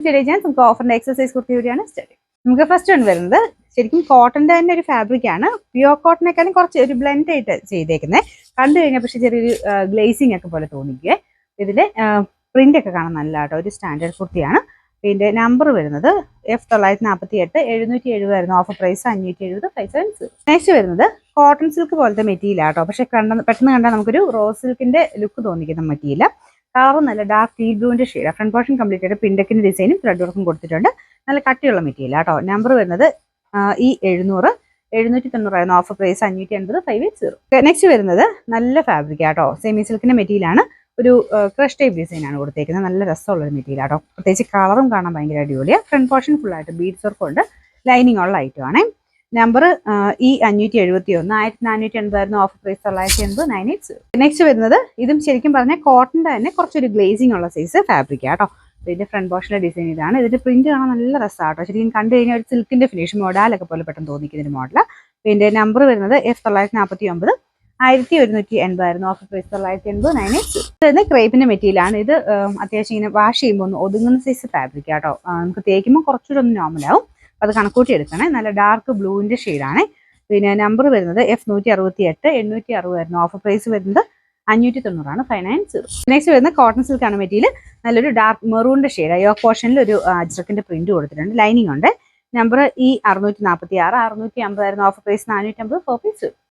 Study ചെയ്യാൻ നമുക്ക് ഓഫറിന്റെ exercise kurti കൂടിയാണ് സ്റ്റഡി. നമുക്ക് ഫസ്റ്റ് വൺ വരുന്നത് ശരിക്കും കോട്ടന്റെ തന്നെ ഒരു ഫാബ്രിക് ആണ്. പ്യുവർ കോട്ടനേക്കാളും കുറച്ച് ഒരു ബ്ലെൻഡ് ആയിട്ട് ചെയ്തേക്കുന്നത്. കണ്ടു കഴിഞ്ഞാൽ പക്ഷെ ചെറിയൊരു ഗ്ലേസിംഗ് ഒക്കെ പോലെ തോന്നിക്കുക. ഇതിന്റെ പ്രിന്റ് ഒക്കെ കാണാൻ നല്ല കേട്ടോ, ഒരു സ്റ്റാൻഡേർഡ് കുർത്തിയാണ്. ഇതിന്റെ നമ്പർ വരുന്നത് F948 770 ഓഫർ പ്രൈസ് 570 570. നെക്സ്റ്റ് വരുന്നത് കോട്ടൺ സിൽക്ക് പോലത്തെ മെറ്റീരിയൽ ആട്ടോ, പക്ഷെ പെട്ടെന്ന് കണ്ടാൽ നമുക്കൊരു റോസ് സിൽക്കിന്റെ ലുക്ക് തോന്നിക്കുന്ന മെറ്റീരിയൽ. കളർ നല്ല ഡാർക്ക് ടീ ബ്ലൂവിന്റെ ഷെയ്ഡ്. ഫ്രണ്ട് പോർഷൻ കംപ്ലീറ്റ് ആയിട്ട് പിൻഡക്കിന്റെ ഡിസൈനും ത്രെഡ് വർക്കും കൊടുത്തിട്ടുണ്ട്. നല്ല കട്ടിയുള്ള മെറ്റീരിയൽ ആട്ടോ. നമ്പർ വരുന്നത് E700 790 ഓഫർ പ്രൈസ് 580 580. നെക്സ്റ്റ് വരുന്നത് നല്ല ഫാബ്രിക് ആട്ടോ, സെമി സിൽക്കിന്റെ മെറ്റീരിയൽ ആണ്. ഒരു ക്രഷ് ടൈപ്പ് ഡിസൈൻ ആണ് കൊടുത്തേക്കുന്നത്. നല്ല രസമുള്ള ഒരു മെറ്റീരിയൽ ആട്ടോ. പ്രത്യേകിച്ച് കളറും കാണാൻ ഭയങ്കര അടിപൊളിയാണ്. ഫ്രണ്ട് പോർഷൻ ഫുൾ ആയിട്ട് ബീഡ്സ് വർക്ക് ഉണ്ട്. ലൈനിങ് ഉള്ള ഐറ്റം ആണ്. Number E571 1480 offer price 980 980. Next വരുന്നത് ഇതും ശരിക്കും പറഞ്ഞാൽ കോട്ടന്റെ തന്നെ കുറച്ചൊരു ഗ്ലേസിംഗ് ഉള്ള സൈസ് ഫാബ്രിക് ആട്ടോ. ഇതിന്റെ ഫ്രണ്ട് പോർഷനിലെ ഡിസൈൻ ഇതാണ്. ഇതിന്റെ പ്രിന്റ് കാണാൻ നല്ല രസമാട്ടോ. ശരിക്കും കണ്ടു കഴിഞ്ഞാൽ ഒരു സിൽക്കിന്റെ ഫിനിഷ് മോഡലൊക്കെ പോലെ പെട്ടെന്ന് തോന്നിക്കുന്ന ഒരു മോഡൽ. ഇതിന്റെ നമ്പർ വരുന്നത് F949 1180 ഓഫർ പ്രൈസ് 980 980. ഇത് ക്രേപ്പിന്റെ മെറ്റീരിയൽ ആണ്. ഇത് അത്യാവശ്യം ഇങ്ങനെ വാഷ് ചെയ്യുമ്പോൾ ഒന്ന് ഒതുങ്ങുന്ന സൈസ് ഫാബ്രിക് ആട്ടോ. നമുക്ക് തേക്കുമ്പോൾ കുറച്ചുകൂടെ ഒന്ന് നോർമൽ ആവും. അത് കണക്കൂട്ടി എടുക്കണേ. നല്ല ഡാർക്ക് ബ്ലൂവിന്റെ ഷെയ്ഡാണ്. പിന്നെ നമ്പർ വരുന്നത് F168 860 ഓഫർ പ്രൈസ് വരുന്നത് 590 590. നെക്സ്റ്റ് വരുന്നത് കോട്ടൺ സിൽക്ക് ആണ് മെറ്റീരിയൽ. നല്ലൊരു ഡാർക്ക് മെറൂണിന്റെ ഷെയ്ഡ്. യോക്ക് പോർഷനിൽ ഒരു അജ്രക്കിന്റെ പ്രിന്റ് കൊടുത്തിട്ടുണ്ട്. ലൈനിങ് ഉണ്ട്. Number E646 650 offer price 450 4 piece.